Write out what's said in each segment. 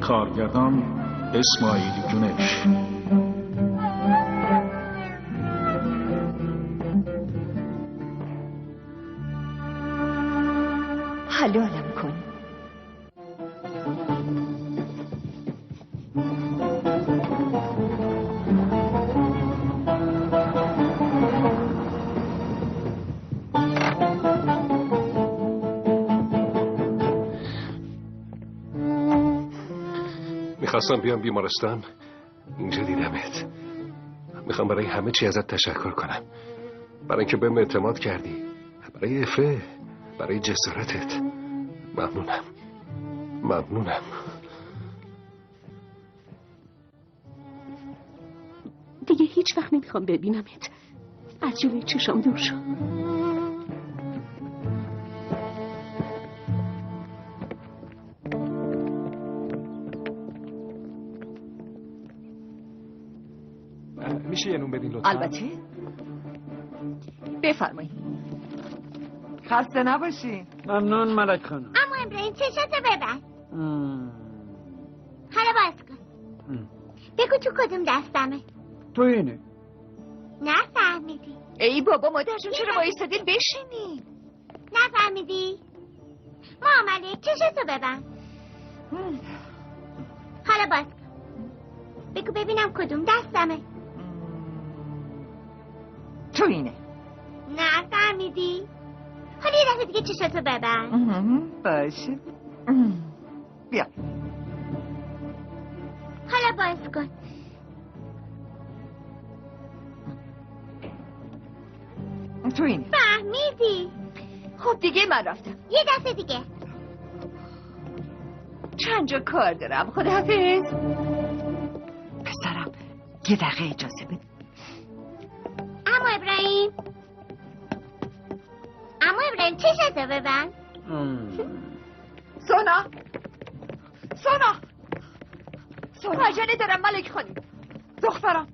کارگردان اسماعیل جونش. حلالم کن. میخواستم بیام بیمارستان، اینجا دیدمت. میخوام برای همه چی ازت تشکر کنم، برای اینکه بهم اعتماد کردی، برای عفه، برای جسارتت. ممنونم. دیگه هیچ وقت نمیخوام ببینمت. از جلوی چشام دور شو. میشه یه نون بدین لطفا؟ البته. بفرمایید. خسته نباشی. ممنون ملک خانم. اما ابراهیم چشاتو ببند. حالا باز کن. بگو تو کدوم دستمه؟ تو اینه. نفهمیدی؟ ای بابا مادرجون چرا وایسادین؟ بشینی. نفهمیدی؟ معامله چشاتو ببند. حالا باز کن. بگو ببینم کدوم دستمه؟ تو اینه. نفهمیدی؟ حالا یه دفعه دیگه چشاتو ببند. باشه. بیا. حالا باز کن. تو اینه. فهمیدی؟ خب دیگه من رفتم. یه دفعه دیگه. چند جا کار دارم. خداحافظ. پسرم یه دقیقه اجازه بده. اما ابراهیم چشاتو ببند. سونا عجله دارم ملک خانم. دخترم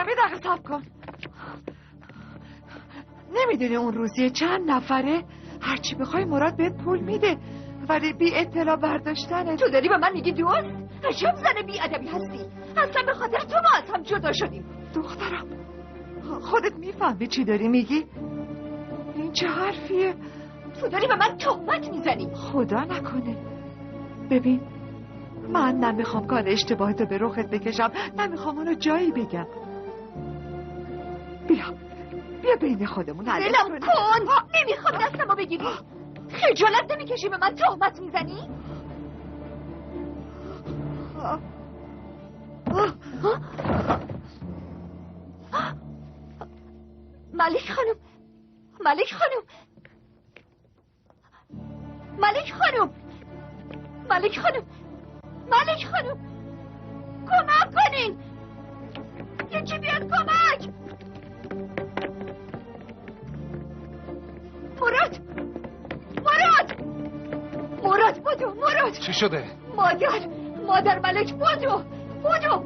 یه دقیقه صبر کن. نمیدونی اون روزیه چند نفره؟ هرچی بخوای مراد بهت پول میده، ولی بی اطلاع برداشتنه. تو داری به من میگی دوست؟ عجب زن بی ادبی هستی. اصلا به خاطر تو ما از هم جدا شدیم. دخترم خودت میفهمی چی داری میگی؟ این چه حرفیه؟ تو داری به من تهمت میزنی. خدا نکنه. ببین من نمیخوام کار اشتباهتو به رخت بکشم، نمیخوام اونو جایی بگم. بیا بین خودمون حلش کنیم. کن. نمیخوام دستمو بگیری. خجالت نمیکشی به من تهمت میزنی؟ ملک خانم کمک کنین. یکی بیاد کمک. مراد بدو. مراد چی شده؟ مادر ملک بدو. مادر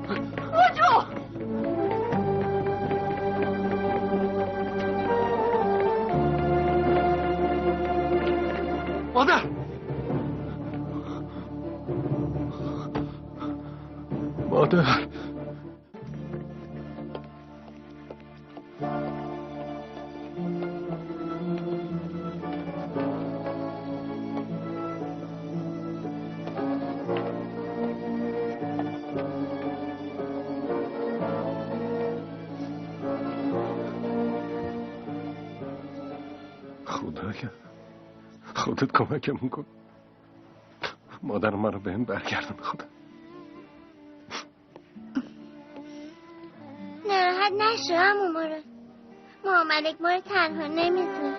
خودت کمکمون کن. مادر من رو بهم برگردون. خدا ناراحت نشو عمو مراد. ملک ما رو تنها نمیذاره.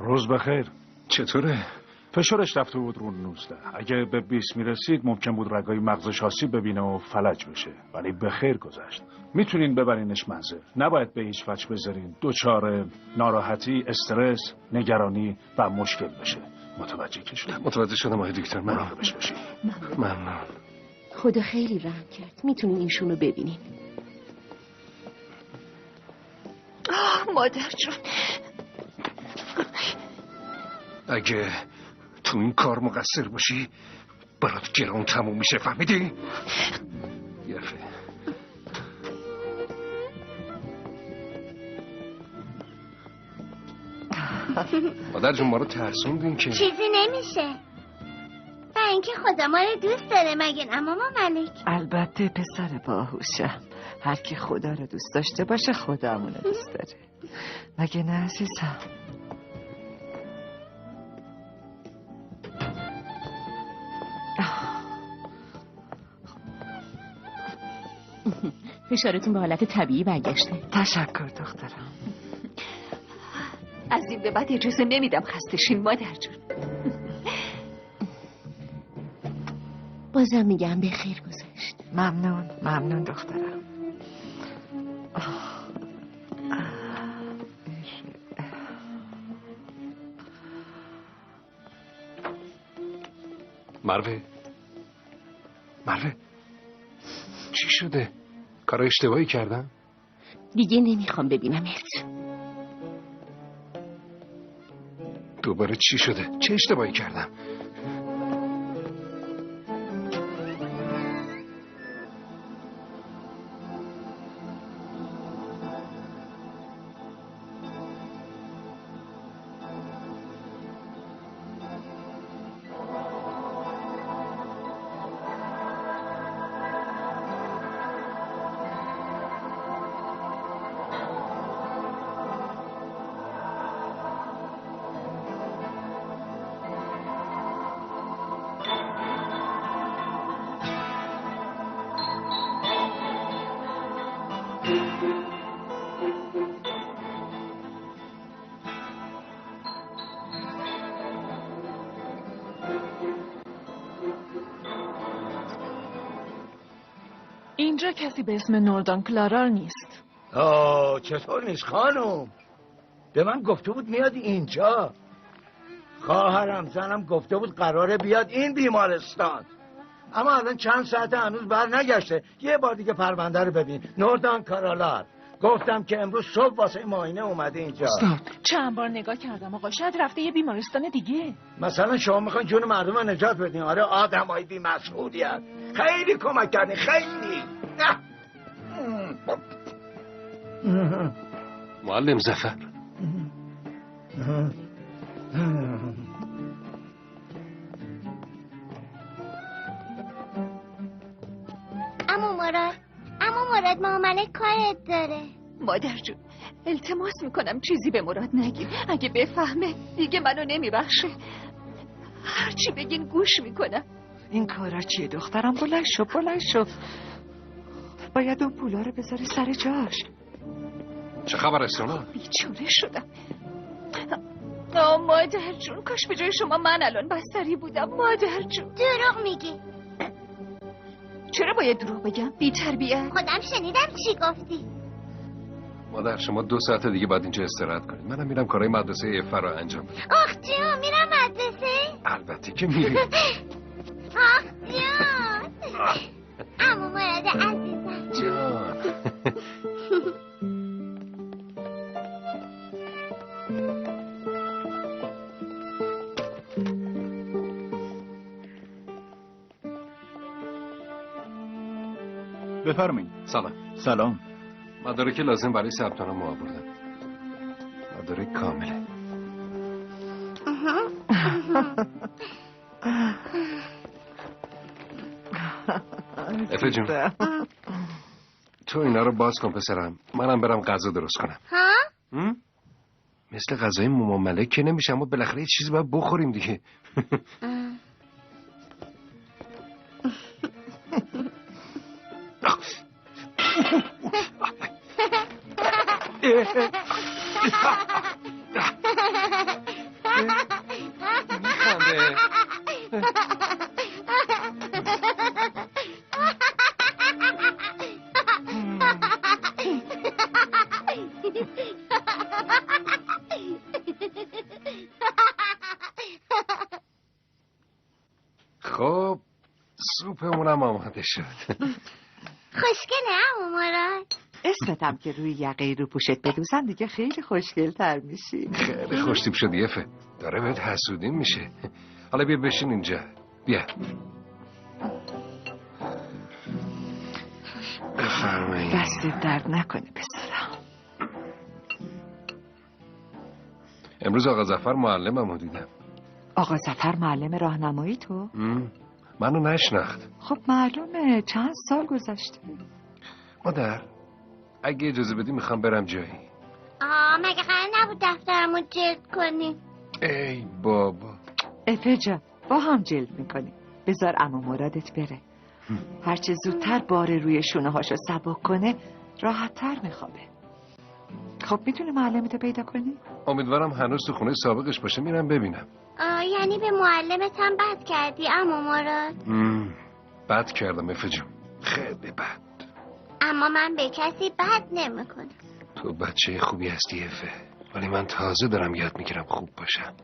روز بخیر. چطوره؟ فشارش رفته بود رو 19. اگه به 20 میرسید ممکن بود رگای مغزش آسیب ببینه و فلج بشه، ولی به خیر گذشت. میتونین ببرینش منزل. نباید به هیچ وجه بذارین دچار ناراحتی، استرس، نگرانی و مشکل بشه. متوجه شدم آقای دکتر. مراقبش باشین. ممنون. خدا خیلی رحم کرد. میتونین ایشونو ببینین. مادر جون. اگه تو این کار مقصر باشی برات گران تموم میشه، فهمیدی؟ یفه مادر جون ما رو ترسوندین که چیزی نمیشه، برای اینکه خدا ما رو دوست داره. مگه نه ماما ملک؟ البته پسر باهوشم، هر کی خدا رو دوست داشته باشه خدا همونو دوست داره. مگه نه عزیزم؟ فشارتون به حالت طبیعی برگشته. تشکر دخترم. از این به بعد اجازه نمیدم خستشین مادر جون. بازم میگم به خیر گذشت. ممنون دخترم. مروه چی شده؟ کار اشتباهی کردم؟ دیگه نمیخوام ببینمت. دوباره چی شده؟ چه اشتباهی کردم؟ اینجا کسی به اسم نوردان کلارار نیست. چطور نیست خانم؟ به من گفته بود میاد اینجا. خواهرم زنم گفته بود قراره بیاد این بیمارستان، اما الان چند ساعته هنوز بر نگشته. یه بار دیگه پرونده رو ببین. نوردان کارالار. گفتم که امروز صبح واسه معاینه اومده اینجا. چند بار نگاه کردم آقا، شاید رفته یه بیمارستان دیگه. مثلا شما میخواین جون مردم رو نجات بدین؟ آره آدمای بی مسئولیت. خیلی کمک کردین، خیلی. معلم ظفر، عمو مراد ماما ملک کارت داره. مادر جون التماس میکنم چیزی به مراد نگین. اگه بفهمه دیگه منو نمیبخشه. هرچی بگین گوش میکنم. این کارا چیه دخترم؟ بلند شو. باید اون پولا رو بذاری سر جاش. چه خبر است سونا؟ بیچاره شدم. مادر جون کاش به جای شما من الان بستری بودم. مادر جون دروغ میگی. چرا باید دروغ بگم؟ بی تربیت. خودم شنیدم چی گفتی. مادر شما 2 ساعت دیگه باید اینجا استراحت کنید. منم میرم کارهای مدرسه افر رو انجام بدم. آخ جون میرم مدرسه؟ البته که میری. آخ جون عمو مراد عزیزم. جان بفرمایید. سلام. مدارک لازم برای ثبت نام آوردم. مدارک کامله. افه جون تو اینا رو باز کن پسرم، منم برم غذا درست کنم. ها؟ مثل غذای ماما ملک که نمیشه، اما بالاخره یه چیزی باید بخوریم دیگه. میخنده. خب سوپمونم آماده شد. خوشگله عمو مراد. اسمتم که روی یقه رو پوشت بدوزن دیگه خیلی خوشگل تر میشی. خیلی خوشتیب شدی افه. داره بهت حسودیم میشه. حالا بیا بشین اینجا. بیا. بفرمایید. دستت درد نکنه پسرم. امروز آقا ظفر معلممو دیدم. آقا ظفر معلم راهنمایی تو؟ منو نشناخت. خب معلومه چند سال گذشته. مادر اگه اجازه بدی میخوام برم جایی. مگه قرار نبود دفترمو جلد کنی؟ ای بابا. افه جان با هم جلد میکنیم. بذار عمو مرادت بره. هرچه زودتر بار روی شونه هاشو سبک کنه راحت تر میخوابه. خب میتونی معلمتو پیدا کنی؟ امیدوارم هنوز تو خونه سابقش باشه، میرم ببینم. یعنی به معلمت هم بد کردی عمو مراد؟ بد کردم افه جون، خیلی بد. اما من به کسی بد نمیکنم. تو بچه خوبی هستی افه، ولی من تازه دارم یاد میگیرم خوب باشم.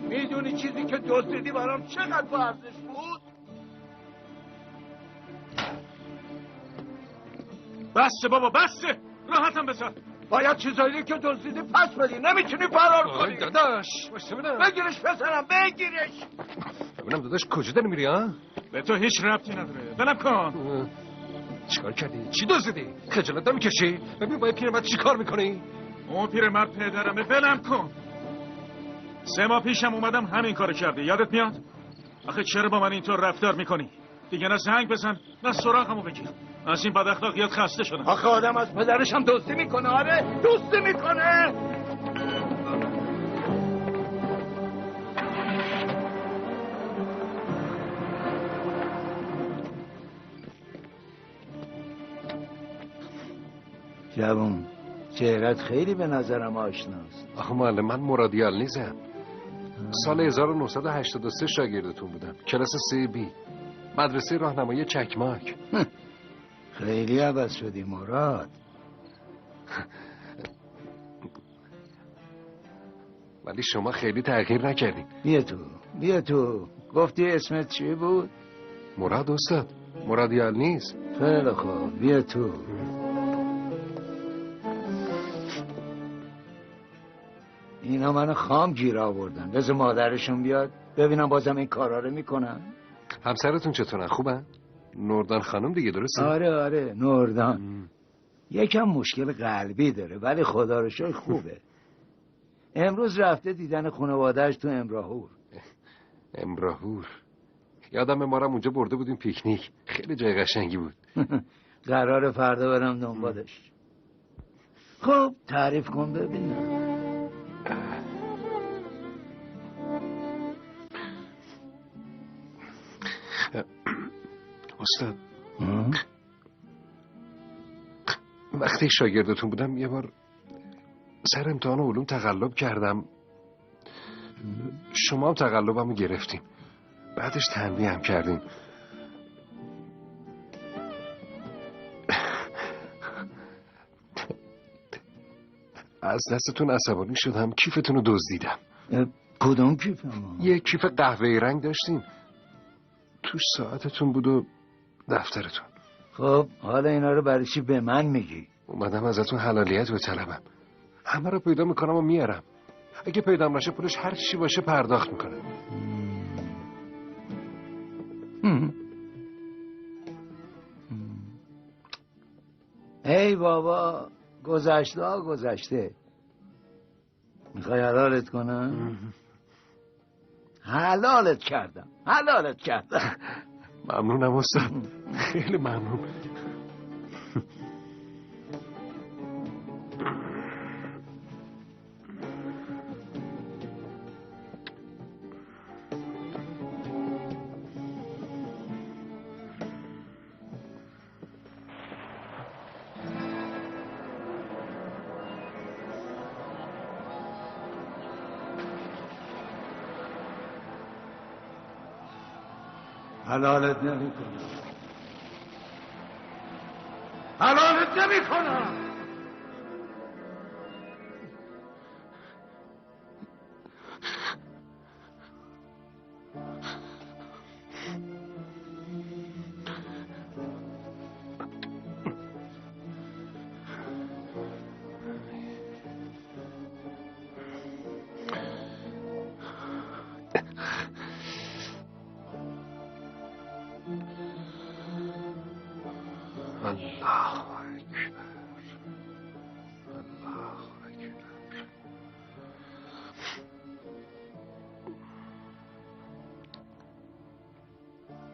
میدونی چیزی که دزدیدی برام چقدر با ارزش بود؟ بسته بابا بسته، راحتم بذار. باید چیزایی که دزدیدی پس بدی، نمیتونی فرار کنی. داداش باشه ببینم. بگیرش پسرم بگیرش. ببینم داداش کجا داری میری ها؟ به تو هیچ ربطی نداره، ولم کن. چیکار کردی؟ چی دزدیدی؟ خجالت نمیکشی؟ ببین با این پیرمرد چیکار میکنی؟ اون پیرمرد پدرمه، ولم کن. 3 ماه پیشم اومدم همین کارو کردی، یادت میاد؟ آخه چرا با من اینطور رفتار میکنی؟ دیگه نه زنگ بزن نه سراغمو بگیر. از این بد اخلاقیات خسته شدم. آخه آدم از پدرش هم دوستی میکنه. آره دوستی میکنه. جوون چهرت خیلی به نظرم آشناست. آخه معلم من مرادیال نیزم. سال 1983 شاگردتون بودم، کلاس 3B، مدرسه راهنمایی چکماک. خیلی عوض شدی مراد. ولی شما خیلی تغییر نکردین. بیا تو گفتی اسمت چی بود؟ مراد استاد، مرادیال نیست. خیلی خوب بیا تو. اینا منو خام گیر آوردن. بذار مادرشون بیاد ببینم بازم این کارا رو میکنن. همسرتون چطورن؟ خوبن؟ نوردان خانم دیگه درسته؟ آره نوردان. یکم مشکل قلبی داره ولی خدا رو شکر خوبه. امروز رفته دیدن خانواده‌اش تو امراهور. امراهور یادم ما رو اونجا برده بودیم پیکنیک، خیلی جای قشنگی بود. قرار فردا برم دنبالش. خب تعریف کن ببینم. استاد وقتی شاگردتون بودم یه بار سر امتحان علوم تقلب کردم، شما هم تقلبمو گرفتیم، بعدش تنبیه هم کردیم. از دستتون عصبانی شدم، کیفتون رو دزدیدم. کدوم کیف ما؟ یه کیف قهوه‌ای رنگ داشتیم، توش ساعتتون بود و دفترتون. خب حالا اینا رو برای چی به من میگی؟ اومدم ازتون حلالیت بطلبم. همه رو پیدا میکنم و میارم. اگه پیدا نشه پولش هر چی باشه پرداخت میکنم. ای بابا، گذشته. میخوای حلالت کنم؟ حلالت کردم. ممنونم استاد. خیلی ممنون. حلالت نمی کنم.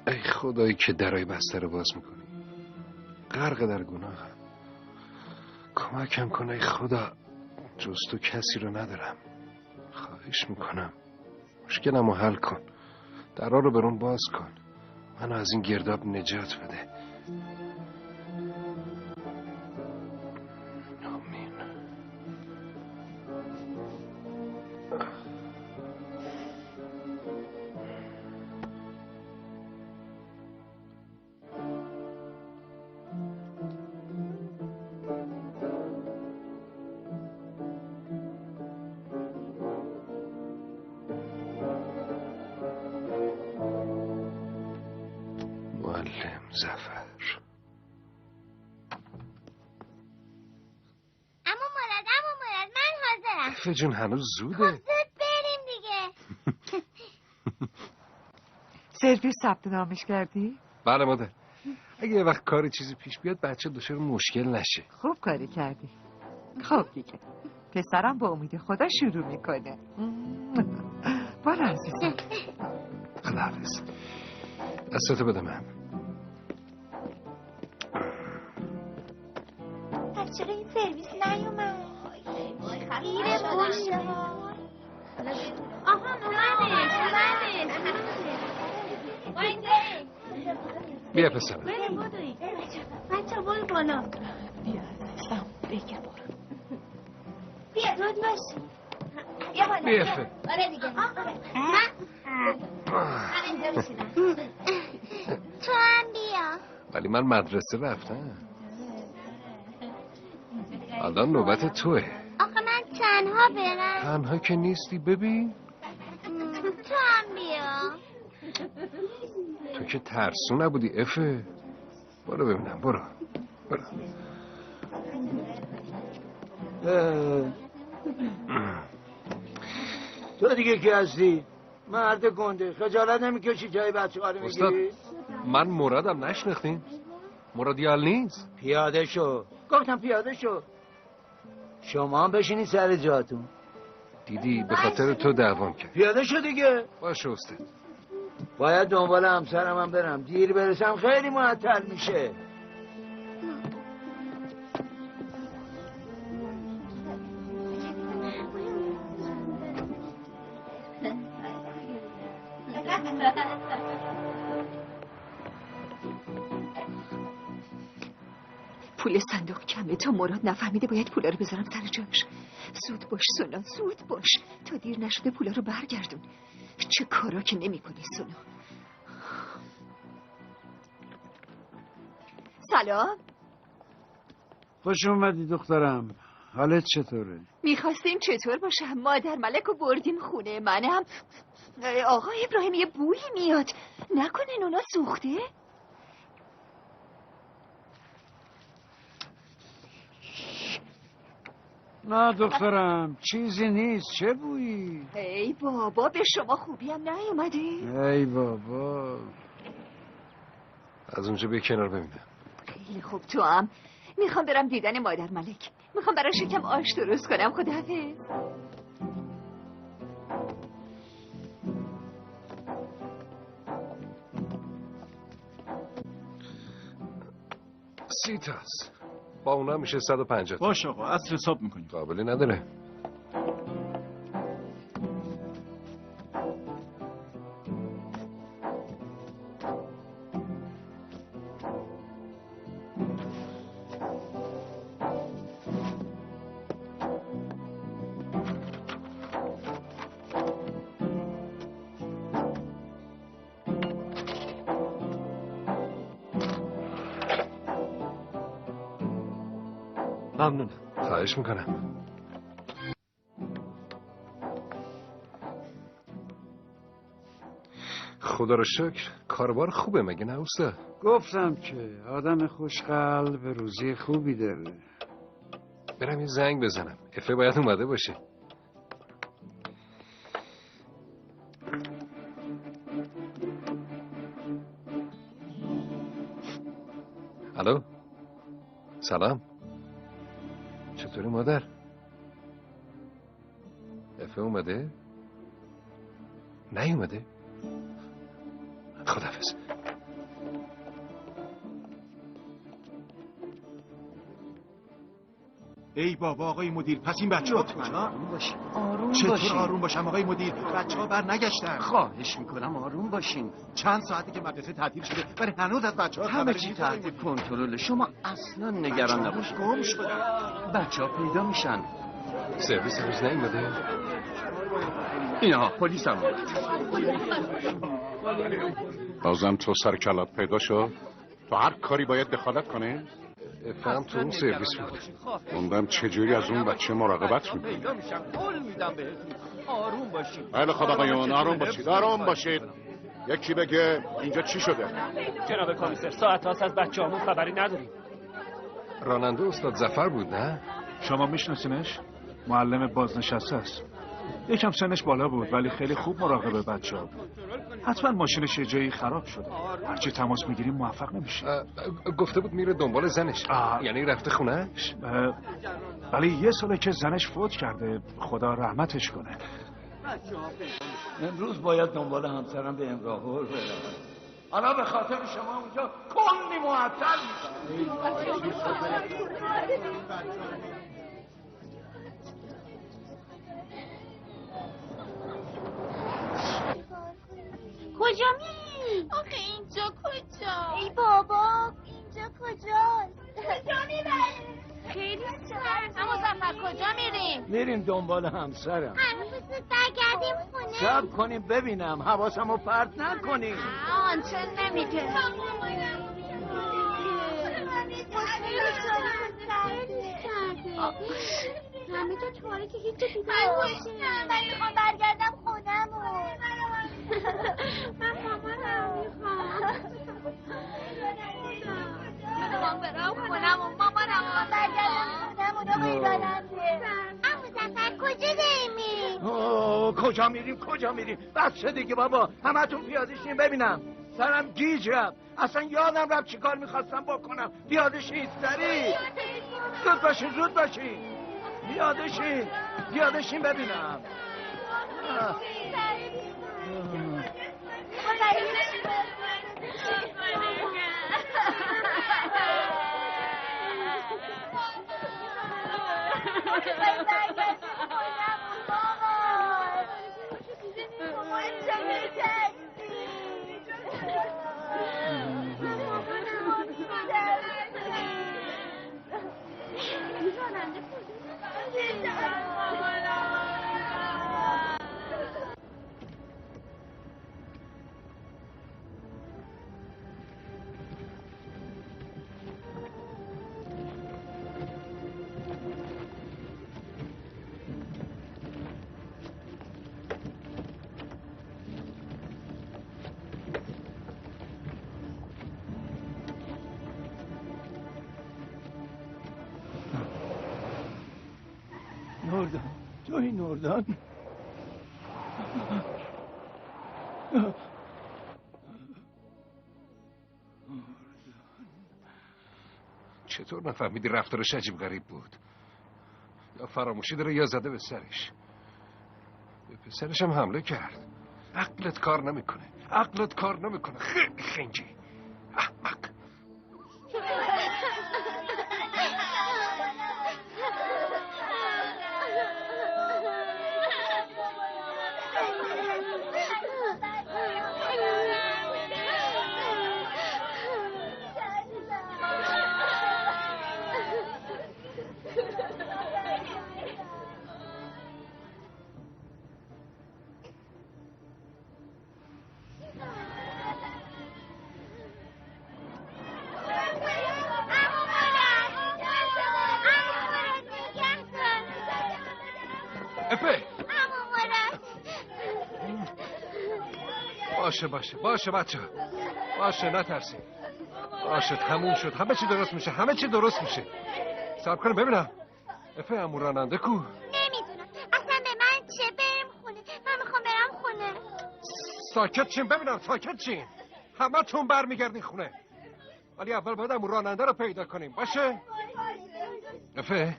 ای خدایی که درای بسته رو باز میکنی. غرق در گناهم. کمکم کن ای خدا. جز تو کسی رو ندارم. خواهش میکنم مشکلمو حل کن. درا رو برون باز کن. منو از این گرداب نجات بده. آمین. معلم ظفر. عمو مراد من حاضرم. افه جون هنوز زوده. زود بریم دیگه. سرویس ثبت نامش کردی؟ بله مادر. اگه یه وقت کاری چیزی پیش بیاد بچه دچار مشکل نشه. خوب کاری کردی. خب دیگه پسرم با امید خدا شروع میکنه. برو عزیزم. خداحافظ. دستتو بده من. پس چرا این سرویس نیومد؟ خیره باشه. آها اومدش. بیا پسرم. بچه برو بالا. بیا عزیزم بگیر برو. بیا زود باش. بیا افه. آره دیگه. اینجا بشینم. تو هم بیا. ولی من مدرسه رفتم. الان نوبت توه. آخه من تنها برم. تنها که نیستی ببین. تو هم بیا. تو که ترسو نبودی افه. برو ببینم برو. تو دیگه کی هستی؟ مرد گنده خجالت نمیکشی جای بچه ها رو استاد میگیری؟ من مرادم نشناختین؟ مرادیال نیست. پیاده شو. گفتم پیاده شو. شما هم بشینی سر جاتون. دیدی به خاطر تو دعوام کرد. پیاده شو دیگه. باشه استاد. باید دنبال همسرم هم برم. دیر برسم خیلی معطل میشه. پول صندوق کمه تا مراد نفهمیده باید پولا رو بذارم سر جاش. زود باش سونا، زود باش تا دیر نشده پولا رو برگردون. چه کارا که نمی کنی سونا. سلام. خوش اومدی دخترم. حالت چطوره؟ میخواستیم چطور باشم؟ مادر ملک رو بردیم خونه. منم آقا ابراهیم یه بویی میاد. نکنه نونا سوخته؟ نه دخترم چیزی نیست. چه بویی؟ ای بابا به شما خوبی هم نیومدی؟ ای بابا از اونجا به کنار ببینم. خیلی خوب تو هم. میخوام برم دیدن مادر ملک. میخوام براش یکم آش درست کنم. خداحافظ. سی تاست. با اونا میشه 150. باش آقا اصل حساب میکنیم. قابلی نداره. ممنونم. خواهش میکنم. خدا رو شکر کاربار خوبه مگه نه اوستا؟ گفتم که آدم خوشقلب روزی خوبی داره. برم یه زنگ بزنم. افه باید اومده باشه. الو سلام. چطوری مادر؟ افه اومده؟ نیومده؟ خداحافظ. ای بابا آقای مدیر، پس این بچه‌ها آروم باشین. آروم چطور باشین. آروم باشم آقای مدیر؟ بچه‌ها بر نگشتن. خواهش میکنم آروم باشین. چند ساعتی که مدرسه تعطیل شده ولی هنوز از بچه‌ها همه چی تحت کنترل. شما اصلا نگران نباشید. گم شدن. بچه‌ها پیدا میشن. سرویس هنوز نیومده؟ اینها پلیس هم اومد. بازم تو سر کلات پیدا شد؟ تو هر کاری باید دخالت کنه؟ افهم تو اون سرویس بود. موندم چجوری از اون بچه مراقبت میکنی؟ پیدا میشن. قول میدم بهتون. آروم باشید. بله خدا آقایون آروم باشید. آروم باشید. یکی بگه اینجا چی شده؟ جناب کامیسر ساعت هاست از بچه‌هامون خبری نداریم. راننده استاد ظفر بود نه؟ شما میشناسینش؟ معلم بازنشسته است. یکم سنش بالا بود ولی خیلی خوب مراقب بچه‌ها بود. حتما ماشینش یه جایی خراب شده. هرچی تماس میگیریم موفق نمیشه. گفته بود میره دنبال زنش. یعنی رفته خونهش؟ ولی یه ساله که زنش فوت کرده. خدا رحمتش کنه. امروز باید دنبال همسرم به امراهور برم. حالا به خاطر شما اونجا کلی معطل میشم. کجا میری؟ آخه اینجا کجا؟ ای بابا اینجا کجاست؟ کجا میبری؟ خیلی سرده. اما مزفر کجا میریم؟ میریم دنبال همسرم. هنوز برگردیم خونه. صبر کنیم ببینم حواسمو پرت نکنیم. آنچه نمیگه. همه جا تواره که هیچ جا دیده باشه. من میخوام برگردم خونمون. من مامانم میخوام. میخوام برم خونمون. مامانم میخوام برگردم خونمون. قیباننده. اما زفر کجا داریم؟ کجا میریم بس شده دیگه بابا. همه تون پیاده شین ببینم. سرم گیج رفت. اصلا یادم رفت چی کار میخواستم بکنم. پیاده شین سریع. زود باشین پیاده شین ببینم. نوردان توی نوردان. چطور نفهمیدی رفتارش عجیب غریب بود؟ یا فراموشی داره یا زده به سرش. به پسرش هم حمله کرد. عقلت کار نمیکنه. خیلی خنگی احمق. باشه بچه باشه نترسی. باشه تموم شد. همه چی درست میشه. صبر کن ببینم. افه عمو راننده کو؟ نمیدونم اصلا به من چه. بریم خونه. من میخوام برم خونه. ساکت چین ببینم. همه تون برمیگردین خونه. ولی اول باید عمو راننده رو پیدا کنیم. باشه؟ افه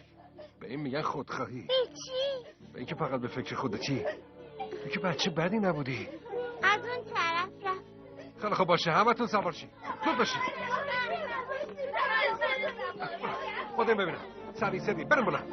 به این میگن خودخواهی. به چی؟ به اینکه فقط به فکر خودتی. تو که بچه بدی نبودی. از اون طرف رفت. خیلی خوب باشه همه تون سوار شید. زود باشید. خودم ببینم. سری بریم بلند.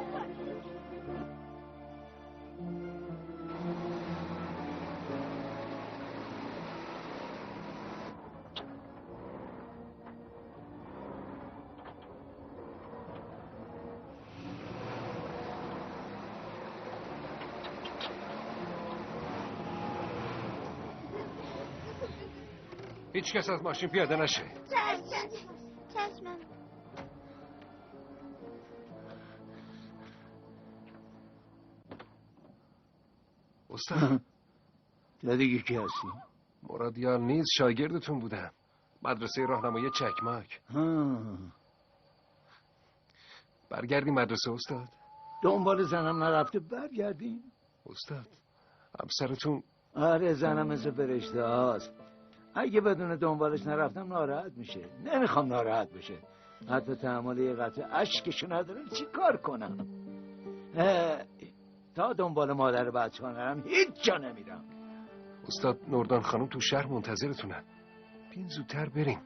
هیچ کس از ماشین پیاده نشه. چشمم. استاد تو دیگه کی هستی؟ مرادیار نیز شاگردتون بودم. مدرسه راهنمایی چکمک. برگردیم مدرسه استاد. دنبال زنم نرفته برگردیم. استاد همسرتون؟ آره زنم مثل فرشته هاست. اگه بدون دنبالش نرفتم ناراحت میشه. نمیخوام ناراحت بشه. حتی تحمل یه قطعه اشکشو ندارم. چی کار کنم؟ تا دنبال مادر بچه ها نرم هیچ جا نمیرم. استاد نوردان خانم تو شهر منتظرتونن. بیاین زودتر بریم.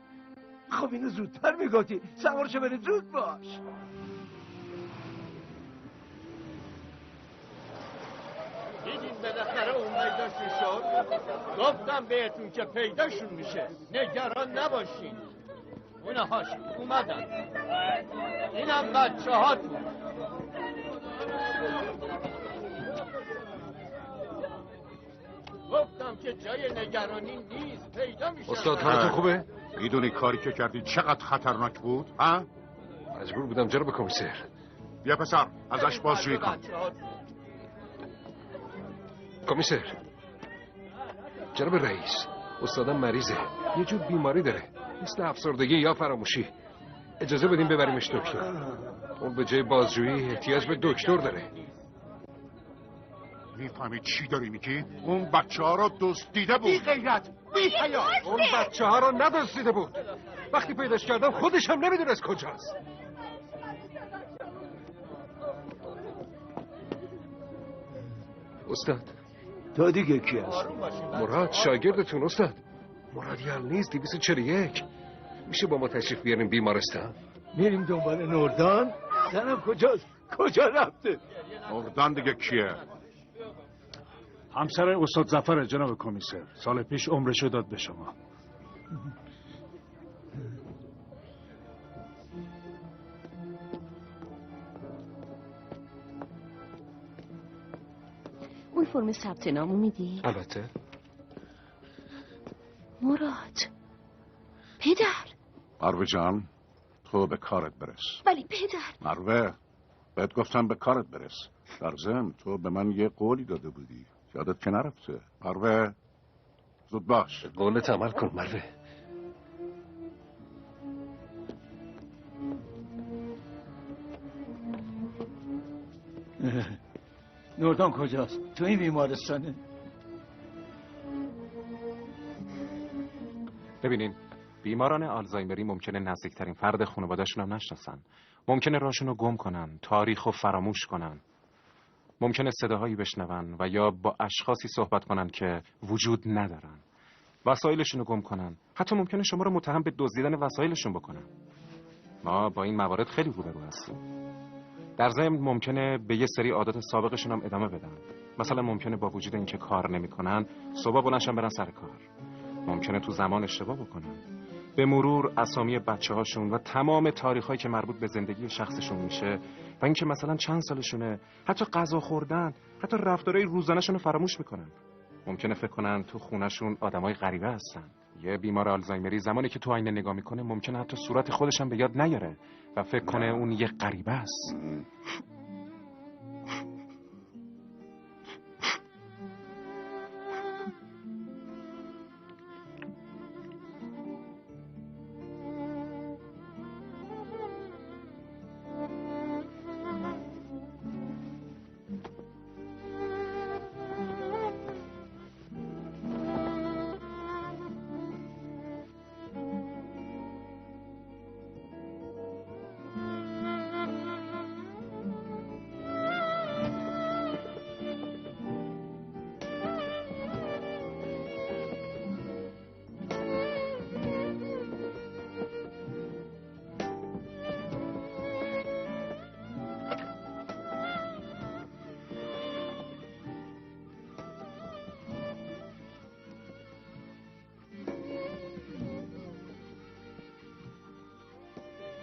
خب اینو زودتر میگفتی. سوارشو برید زود باش. دیدین بالاخره امیدشون شد. گفتم بهتون که پیداشون میشه. نگران نباشین. اونهاش اومدن. اینم بچه هاتون. گفتم که جای نگرانی نیست. پیدا میشه. استاد حالتون خوبه؟ میدونی کاری که کردی چقدر خطرناک بود؟ ها؟ مجبور بودم جناب کمیسر. بیا پسر ازش بازجویی کن. کمیسر جناب رئیس استادم مریضه. یه جور بیماری داره مثل افسردگی یا فراموشی. اجازه بدیم ببریمش دکتر. اون به جای بازجویی احتیاج به دکتر داره. میفهمی چی داری میگی؟ اون بچه ها رو دزدیده بود. بی غیرت بی حیا. اون بچه ها رو ندزدیده بود. وقتی پیداش کردم خودش هم نمیدونست کجاست. استاد تو دیگه کی هستی؟ مراد شاگردتون استاد. مرادیار نیست 241. میشه با ما تشریف بیاریم بیمارستان؟ میریم دنبال نوردان. زنم کجاست؟ کجا رفته؟ نوردان دیگه کیه؟ همسر استاد ظفر جناب کمیسر. سال پیش عمرشو داد به شما. اون فرم ثبت نامو میدی؟ البته. مراد پدر. مروه جان تو به کارت برس. ولی پدر. مروه بهت گفتم به کارت برس. در ضمن تو به من یه قولی داده بودی یادت که نرفته. مروه زود باش. قولت عمل کن مروه. نوردان کجاست؟ تو این بیمارستانه؟ ببینین بیماران آلزایمری ممکنه نزدیکترین فرد خانواده‌شون هم نشناسن. ممکنه راشون رو گم کنن، تاریخ رو فراموش کنن. ممکنه صداهایی بشنون و یا با اشخاصی صحبت کنن که وجود ندارن. وسایلشون رو گم کنن. حتی ممکنه شما رو متهم به دزدیدن وسایلشون بکنن. ما با این موارد خیلی روبرو هستیم. در ضمن ممکنه به یه سری عادات سابقشون هم ادامه بدن. مثلا ممکنه با وجود اینکه کار نمی‌کنن، صبح بلندشن برن سر کار. ممکنه تو زمان اشتباه بکنن. به مرور اسامی بچه‌هاشون و تمام تاریخ‌هایی که مربوط به زندگی شخصشون میشه و اینکه مثلا چند سالشونه، حتی غذا خوردن، حتی رفتارهای روزانه‌شون رو فراموش میکنن. ممکنه فکر کنن تو خونه‌شون آدمای غریبه هستن. یه بیمار آلزایمری زمانی که تو آینه نگاه میکنه ممکنه حتی صورت خودش هم به یاد نیاره و فکر کنه اون یه غریبه است.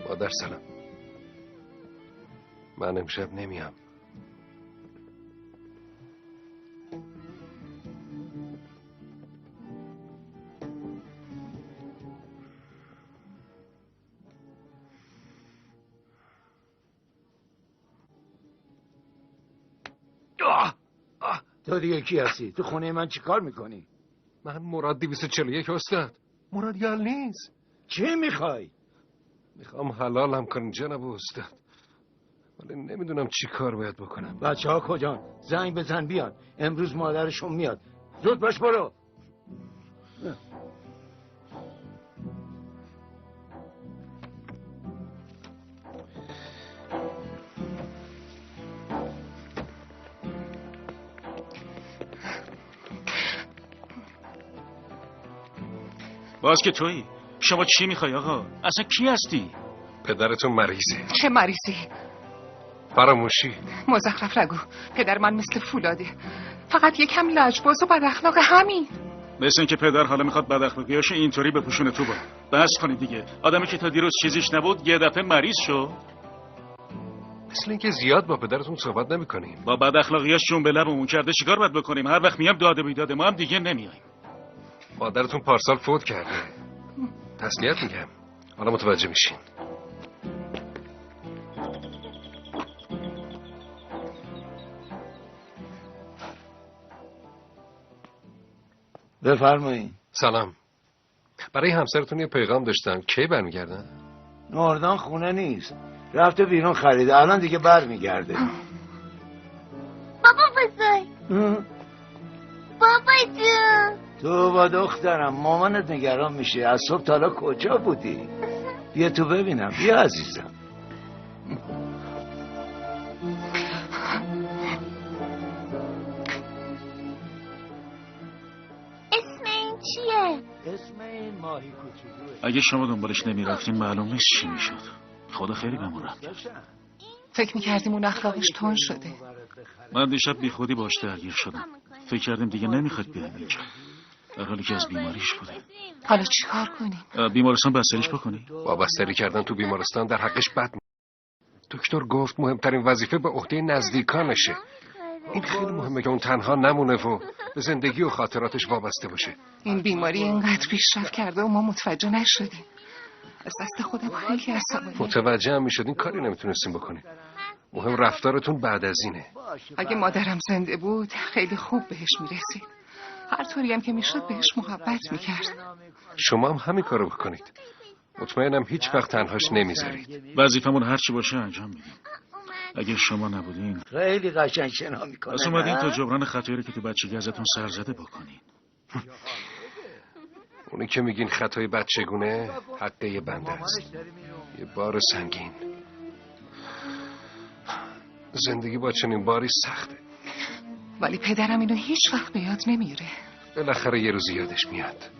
مادر سلام. من امشب نمیام. تو دیگه کی هستی؟ تو خونه من چی کار میکنی؟ من مراد 241 استاد. مراد یال نیست. چی میخوای؟ میخوام حلالم کنی جناب استاد، ولی نمیدونم چی کار باید بکنم. بچه ها کجان؟ زنگ بزن بیان. امروز مادرشون میاد. زود باش برو. باز که تویی. شما چی میخوای آقا؟ اصلا کی هستی؟ پدرتون مریضه. چه مریضی؟ فراموشی. مزخرف نگو. پدر من مثل فولاده، فقط یکم لجباز و بد اخلاق، همین. مثل اینکه پدر حالا میخواد بد اخلاقیاشو اینطوری بپوشونه تو با. بس کنید دیگه. آدمی که تا دیروز چیزیش نبود یه دفعه مریض شد. مثل اینکه زیاد با پدرتون صحبت نمی‌کنیم. با بد اخلاقیاش جون به لبمون کرده، چیکار باید بکنیم؟ هر وقت میام داده بیداد ما هم دیگه نمیایم. مادرتون پارسال فوت کرده. تسلیت میگم. حالا متوجه میشین. بفرمایید. سلام. برای همسرتون یه پیغام داشتم. کی برمیگردن؟ نوردان خونه نیست. رفته بیرون خریده. الان دیگه برمیگرده. بابا بزرگ. بابا جون. تو با دخترم مامانت نگران میشه. از صبح تا حالا کجا بودی؟ بیا تو ببینم. بیا عزیزم. اسم این چیه؟ اسم این ماهی کوچولوه. اگه شما دنبالش نمیرفتین معلوم نیست چی میشد. خدا خیلی بهمون رحم کرد. فکر میکردیم اون اخلاقش تون شده. من دیشب بی خودی باش درگیر شدم. فکر کردیم دیگه نمیخواد بیایم اینجا، در حالی که از بیماریش بوده. حالا چی کار کنیم؟ بیمارستان بستریش بکنی؟ با بستری کردن تو بیمارستان در حقش بد. دکتر گفت مهمترین وظیفه به عهده نزدیکانشه. این خیلی مهمه که اون تنها نمونه و به زندگی و خاطراتش وابسته باشه. این بیماری اینقدر پیشرفت کرده و ما متوجه نشدیم. از دست خودم خیلی عصبانی‌ام. متوجه هم میشدین کاری نمیتونستیم بکنیم. مهم رفتارتون بعد از اینه. اگه مادرم زنده بود خیلی خوب بهش میرسید. هر طوری هم که میشد بهش محبت میکرد. شما هم همین کارو بکنید. مطمئنم هیچ وقت تنهاش نمیذارید. وظیفمون هر چی باشه انجام میدیم. اگه شما نبودین خیلی قشنگ شنا میکنه. پس اومدین تا جبران خطایی که تو بچگی ازتون سر زده بکنین. اونی که میگین خطای بچگونه حقه یه بنده است، یه بار سنگین. زندگی با چنین باری سخته، ولی پدرم اینو هیچ وقت به یاد نمیاره. بالاخره یه روز یادش میاد.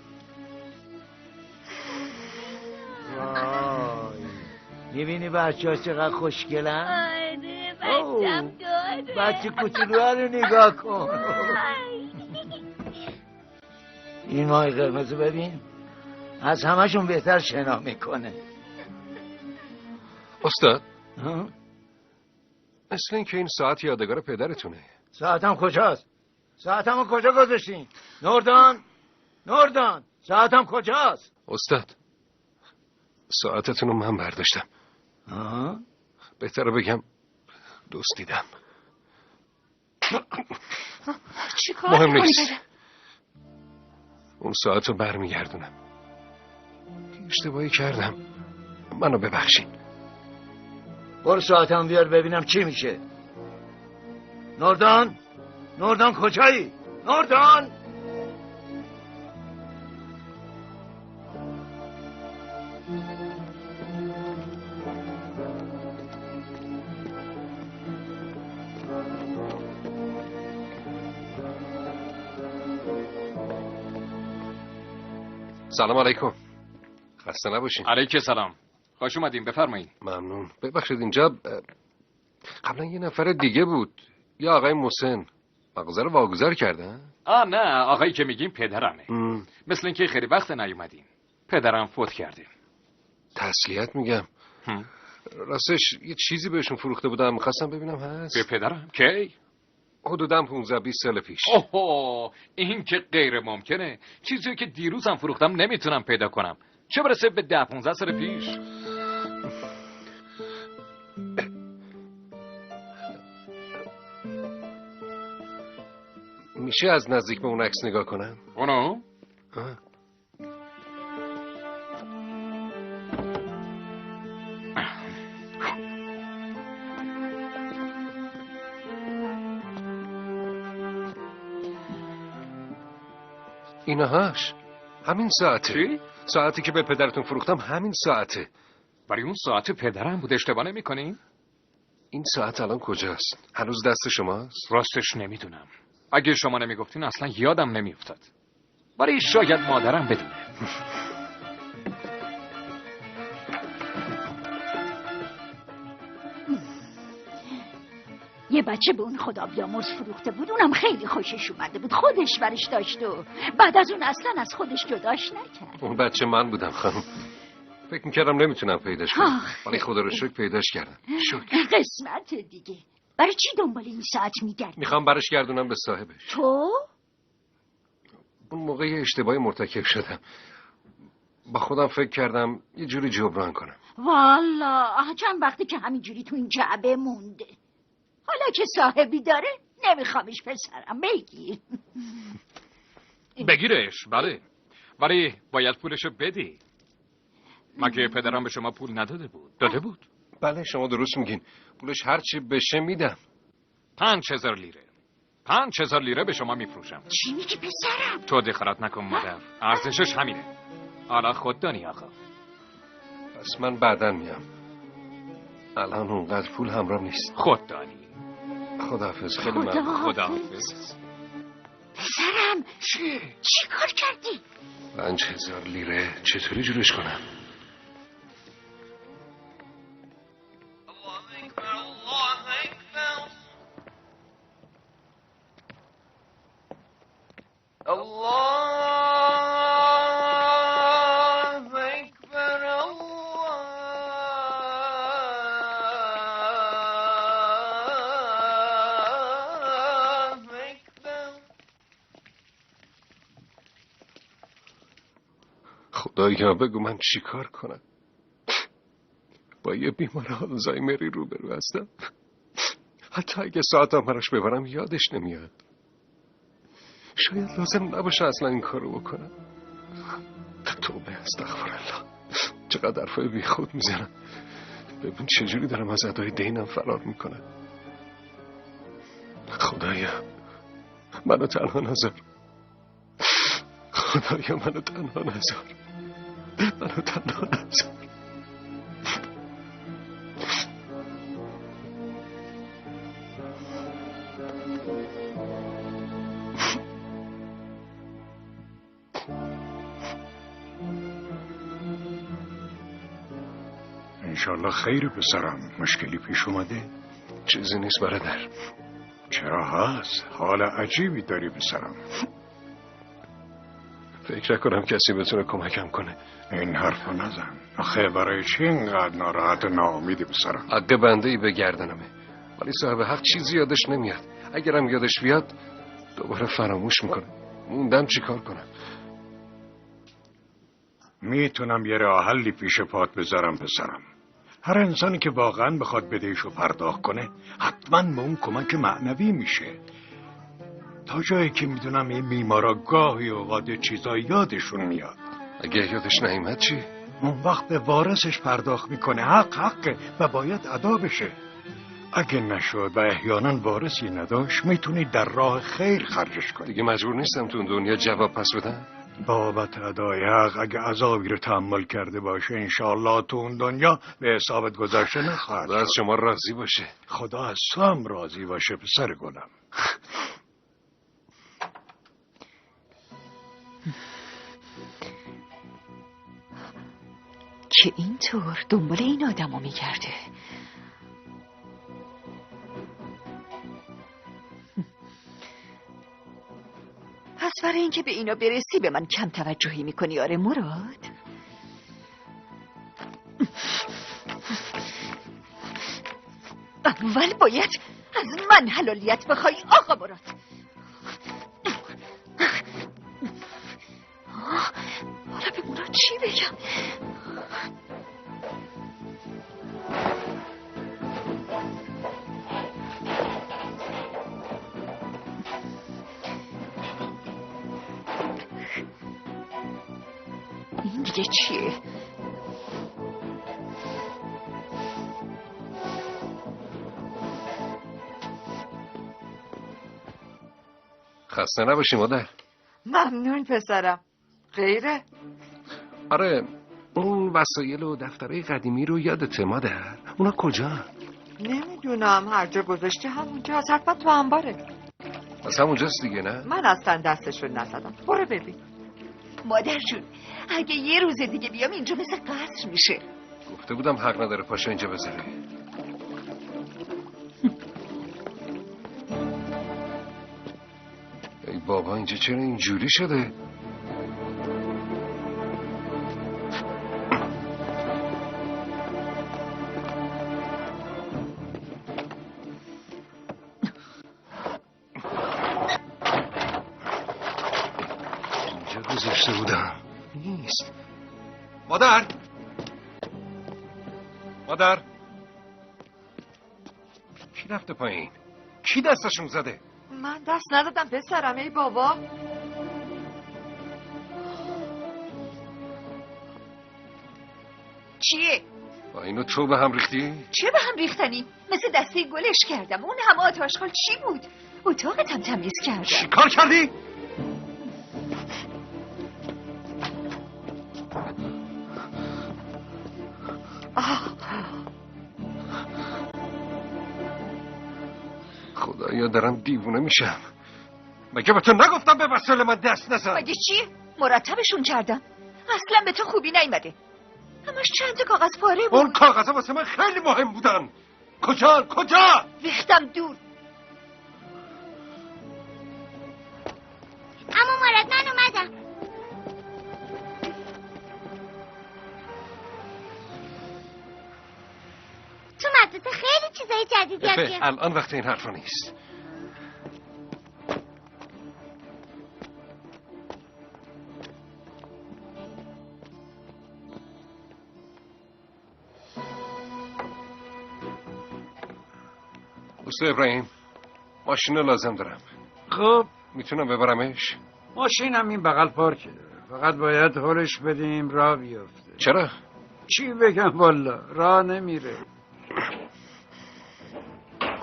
میبینی بچه ها چقدر خوشگلن؟ آره بچم داره. بچه کوچولوها رو نگاه کن. این ماهی قرمزو ببین، از همشون بهتر شنا میکنه. استاد مثل این که این ساعت یادگار پدرتونه. ساعتم کجاست؟ ساعتمو کجا گذاشتین؟ نوردان ساعتم کجاست؟ استاد ساعتتون رو من برداشتم. بهتره بگم دزدیدم. مهم نیست، اون ساعت رو برمیگردونم. اشتباهی کردم، منو ببخشین. برو ساعتم بیار ببینم چی میشه. نوردان کجایی؟ نوردان. سلام علیکم. خسته نباشین. علیکم سلام. خوش اومدین، بفرمایید. ممنون. ببخشید اینجا قبلا یه نفر دیگه بود، یا آقای محسن. مغازه رو واگذار کردن؟ نه، آقایی که میگیم پدرمه. مثل اینکه خیلی وقت نیومدین. پدرم فوت کرده. تسلیت میگم. راستش یه چیزی بهشون فروخته بودم، میخواستم ببینم هست. به پدرم؟ کی؟ حدوداً 15-20 سال پیش. اوه، این که غیر ممکنه. چیزی که دیروزم فروختم نمیتونم پیدا کنم، چه برسه به 10-15 سال پیش. میشه از نزدیک به اون عکس نگاه کنم؟ اونو؟ اینهاش همین ساعته. چی؟ ساعتی که به پدرتون فروختم همین ساعته. برای اون ساعت پدرم بود، اشتباه نمی‌کنی؟ این ساعت الان کجاست؟ هنوز دست شماست؟ راستش نمیدونم. اگه شما نمیگفتین اصلا یادم نمیافتاد. برای شاید مادرم بدونه. یه بچه به اون خدا بیامرز فروخته بود، اونم خیلی خوشش اومده بود، خودش برش داشت و بعد از اون اصلا از خودش جداش نکرد. اون بچه من بودم خانم. فکر میکردم نمیتونم پیداش کنم، ولی خدا رو شکر پیداش کردم. شکر. قسمت دیگه. برای چی دنبال این ساعت میگردی؟ میخوام برش گردونم به صاحبش. تو؟ اون موقع یه اشتباهی مرتکب شدم، با خودم فکر کردم یه جوری جبران کنم. والا چند وقتی که همینجوری تو این جعبه مونده. حالا که صاحبی داره نمیخوامش پسرم، بگیر. بگیرش، بله، ولی باید پولشو بدی. مگه پدرم به شما پول نداده بود؟ داده بود؟ بله شما درست میگین، پولش هرچی بشه میدم. 5000 لیره. 5000 لیره به شما میفروشم. چی میگی پسرم؟ تو دخالت نکن مادر، ارزشش همینه. حالا خود دانی آقا. پس من بعداً میام، الان اونقدر پول همراه نیست. خود دانی. خداحافظ. خیلی ممنون. خداحافظ. پسرم چی کار کردی؟ 5000 لیره چطوری جورش کنم؟ خدایا بگو من چی کار کنم؟ با یه بیمار آلزایمری روبرو هستم. حتی اگه ساعتم براش ببرم یادش نمیاد. شاید لازم نباشه اصلا این کارو بکنم. توبه، استغفرالله. چقدر حرفای بی خود میزنم. ببین چجوری دارم از ادای دینم فرار میکنم. خدایا منو تنها نذار. خدایا منو تنها نذار. منو تنها نذار. انشالله خیر پسرم. مشکلی پیش اومده؟ چیزی نیست برادر. چرا هست؟ حال عجیبی داری پسرم. فکر نکنم کسی بتونه کمکم کنه. این حرفا نزن. آخه برای چی اینقدر ناراحت و ناامیدی پسرم؟ حق بنده ای به گردنمه، ولی صاحب حق چیزی یادش نمیاد. اگرم یادش بیاد دوباره فراموش میکنه. موندم چیکار کنم؟ میتونم یه راه حلی پیش پات بذارم پسرم. هر انسانی که واقعا بخواد بدهشو پرداخت کنه حتما به اون کمک معنوی میشه. تا جایی که میدونم این بیمارا گاهی اوقات چیزایی یادشون میاد. اگه یادش نیامد چی؟ اون وقت به وارثش پرداخت میکنه. حقه و باید ادا بشه. اگه نشد و احیانا وارثی نداشت میتونی در راه خیر خرجش کنی. دیگه مجبور نیستم تو اون دنیا جواب پس بدم. بابت ادای حق اگه عذابی رو تحمل کرده باشه انشالله تو اون دنیا به حسابت گذاشته نخواهد. خدا از شما راضی باشه. خدا از تو هم راضی باشه پسر گلم. که اینطور دنبال این آدمو میگرده. پس برای اینکه به اینا برسی به من کم توجهی میکنی آره مراد؟ اول باید از من حلالیت بخوای آقا مراد. حالا به مراد چی بگم؟ این دیگه چیه؟ خسته نباشی مادر. ممنون پسرم. غیره؟ آره اون وسایل و دفترهای قدیمی رو یادته مادر؟ اونا کجا؟ نمیدونم، هر جا گذاشتی همونجا. حتما تو انباره. پس همونجاست دیگه نه؟ من اصلا دستشون نزدم. برو ببین. مادر جون اگه یه روز دیگه بیام اینجا مثل قصر میشه. گفته بودم حق نداره پاشا اینجا بذاره. ای بابا اینجا چرا اینجوری شده؟ اینجا گذاشته بودم. نیست. مادر کی رفته پایین؟ کی دستشون زده؟ من دست ندادم پسرم. ای بابا چیه؟ با اینو تو به هم ریختی؟ چه به هم ریختنی؟ مثل دسته گلش کردم. اون همه آتاشخال چی بود؟ اتاقتم تمیز کردم. چی کار کردی؟ خدایا دارم دیوونه میشم. مگه به تو نگفتم به وسایل من دست نزن؟ مگه چی؟ مرتبشون کردم. اصلا به تو خوبی نیومده. همش چند تا کاغذ پاره بود. اون کاغذها واسه من خیلی مهم بودن. کجا؟ ریختم دور. اما مراد من اومدم. تو مدرسه خیلی چیزای جدید یاد گرفتم. الان وقت این حرفا نیست. استاد ابراهیم ماشین لازم دارم. خب میتونم ببرمش؟ ماشینم این بغل پارکه، فقط باید هولش بدیم راه بیفته. چرا؟ چی بگم والا راه نمیره.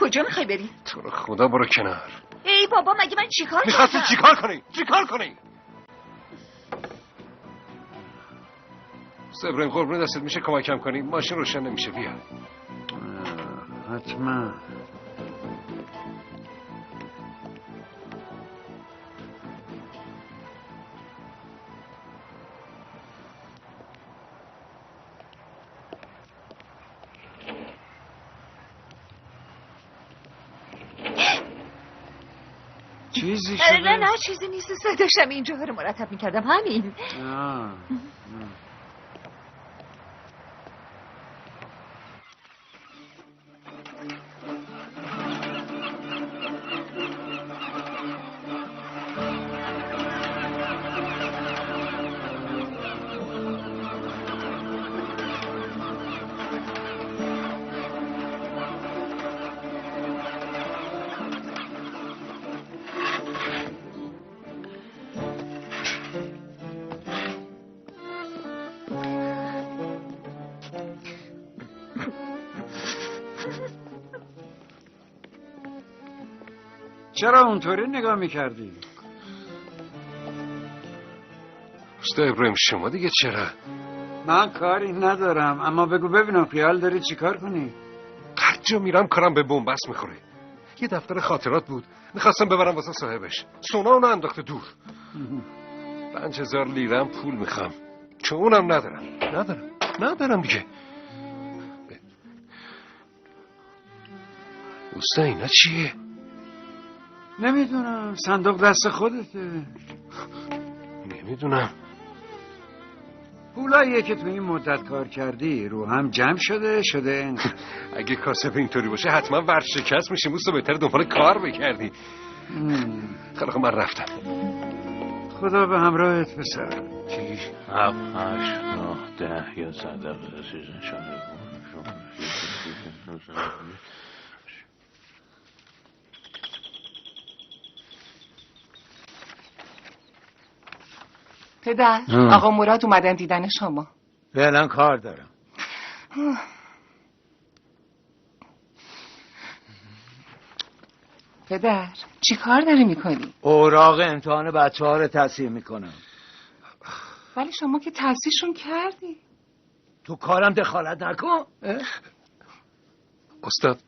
کجا میخوای بری؟ تو رو خدا برو کنار. ای بابا مگه من چیکار کردم؟ میخواستی چیکار کنی؟ چیکار کنی؟ ابراهیم قربون دستت میشه کمکم کنی؟ ماشین روشن نمیشه. بیا. حتما. چیزی شده؟ نه چیزی نیست. داشتم اینجاها رو مرتب میکردم همین. چرا اونطوری نگاه میکردی؟ استاد ابراهیم شما دیگه چرا؟ من کاری ندارم، اما بگو ببینم خیال داری چی کار کنی؟ هر جا میرم کارم به بنبست میخوره. یه دفتر خاطرات بود میخواستم ببرم واسه صاحبش، سونا اونو انداخته دور. 5000 لیرم پول میخوام چون اونم ندارم دیگه. استاد اینا چیه؟ نمیدونم، صندوق دست خودته. نمیدونم. پولاییه که تو این مدت کار کردی رو هم جمع شده اگه کاسب اینطوری باشه حتما ورشکست میشیم. اوستا بهتر دنبال کار بکردی. خیلی خب من رفتم. خدا به همراهت پسر. 7 8 9 10 11 12 13 پدر آقا مراد اومدن دیدن شما. فعلا کار دارم. پدر چی کار داری میکنی؟ اوراق امتحان بچه ها رو تصحیح میکنم. ولی شما که تصحیحشون کردی. تو کارم دخالت نکن. استاد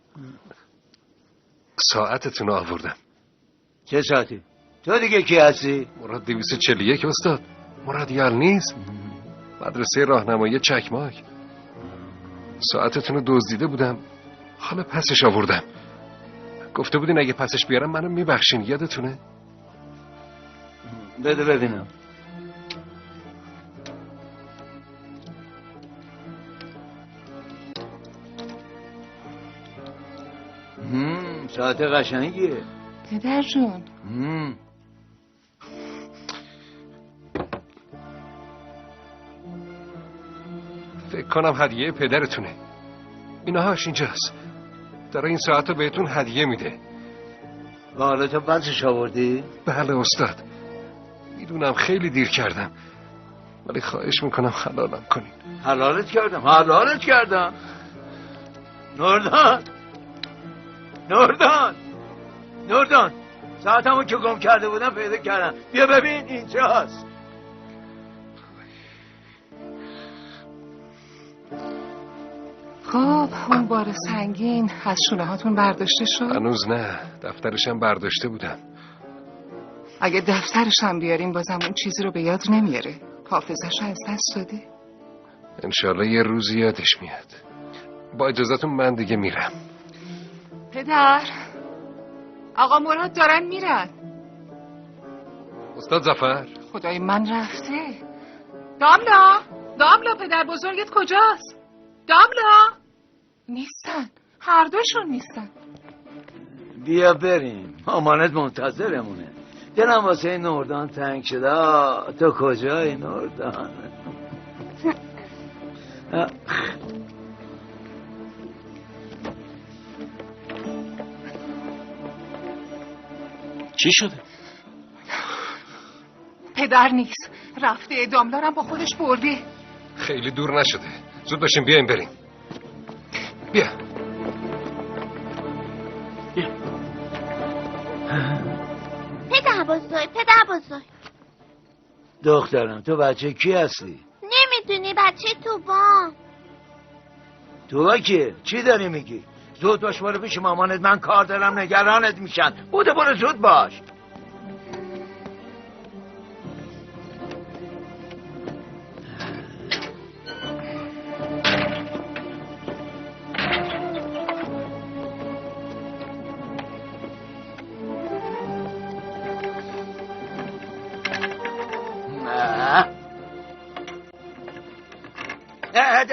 ساعتتون رو آوردم. چه ساعتی؟ تو دیگه کی هستی؟ مراد 241 استاد. مراد یار نیست. مدرسه راهنمایی چکماک. ساعتتون رو دزدیده بودم، حالا پسش آوردم. گفته بودین اگه پسش بیارم منو میبخشین، یادتونه؟ بده ببینم. ساعت قشنگیه پدر جون. فکر کنم هدیه پدرتونه. اینهاش اینجاست. داره این ساعت رو بهتون هدیه میده. و حالا تو بچش آوردی؟ بله استاد. میدونم خیلی دیر کردم، ولی خواهش میکنم حلالم کنین. حلالت کردم. نوردان ساعتمو که گم کرده بودم پیدا کردم. بیا ببین اینجاست. خب اون بار سنگین از شونه هاتون برداشته شد؟ هنوز نه، دفترشم برداشته بودم. اگه دفترشم بیاریم بازم اون چیزی رو به یاد نمیاره. حافظش رو از دست داده. انشالله یه روزی یادش میاد. با اجازهتون من دیگه میرم. پدر آقا مراد دارن میرن. استاد ظفر خدای من رفته. داملا پدر بزرگت کجاست؟ داملا نیستن، هر دوشون نیستن. بیا بریم، مامانت منتظرمونه. دلم واسه نوردان تنگ شده. تو کجایی نوردان؟ چی شده؟ پدر نیست، رفته. داملارم با خودش برده. خیلی دور نشده، زود باشیم بیایم بریم. بیا پدر بزرگ دخترم تو بچه کی هستی؟ نمیدونی بچه تو کیه؟ چی داری میگی؟ زود باش برو پیش مامانت، من کار دارم، نگرانت میشن. برو زود باش.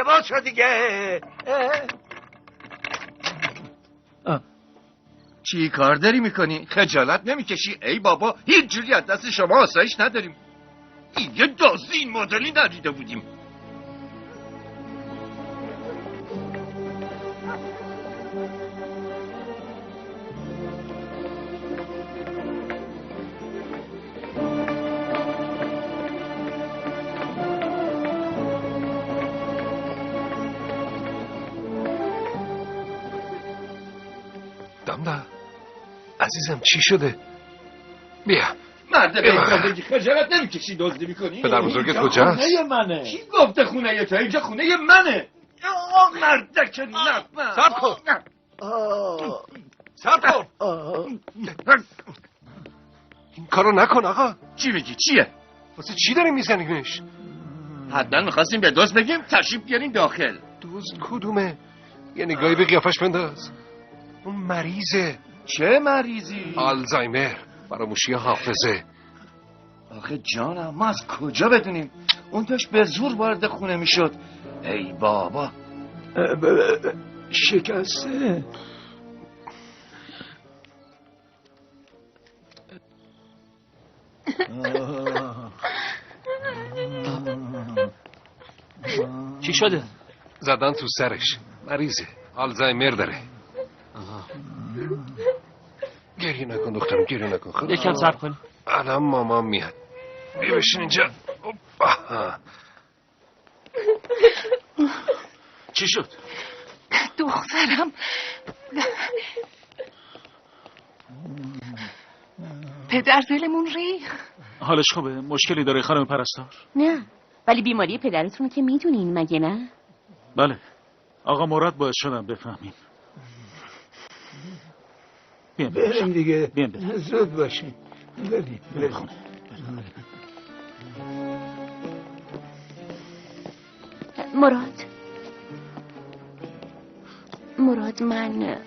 باز شد دیگه. چی کار داری میکنی؟ خجالت نمیکشی؟ ای بابا هیچ جوری از دست شما آسایش نداریم. یه دازی این مدلی ندیده بودیم. دامدا عزیزم چی شده؟ بیا مرد بیتا بگی خجالت نمیکشی دزدی میکنی؟ پدر بزرگت کجاست؟ خونه منه. کی گفته خونه تو؟ اینجا خونه منه. مرد که نه. صبر کن. این کارو نکن آقا. چی میگی؟ چیه؟ واسه چی داریم میزنیمش؟ حتما میخواستیم به دزد بگیم تشریف بیارین داخل. دزد کدومه؟ یه نگاهی به قیافش بنداز. اون مریضه. چه مریضی؟ آلزایمر، فراموشی حافظه. آخه جانم ما از کجا بدونیم؟ اون داشت به زور وارد خونه میشد. ای بابا شکسته. چی شده؟ زدن تو سرش. مریضه، آلزایمر داره. گریه نکن دخترم، گریه نکن. خب یکم صبر کن. الان مامان میاد. بیا بشین اینجا. چی شد؟ دخترم پدر دلمون ریخ. حالش خوبه؟ مشکلی داره خانم پرستار؟ نه ولی بیماری پدرتون که میدونین مگه نه؟ بله آقا مراد باعث شدم بفهمیم. بریم دیگه. بریم. زود باشیم. بریم خونه. مراد من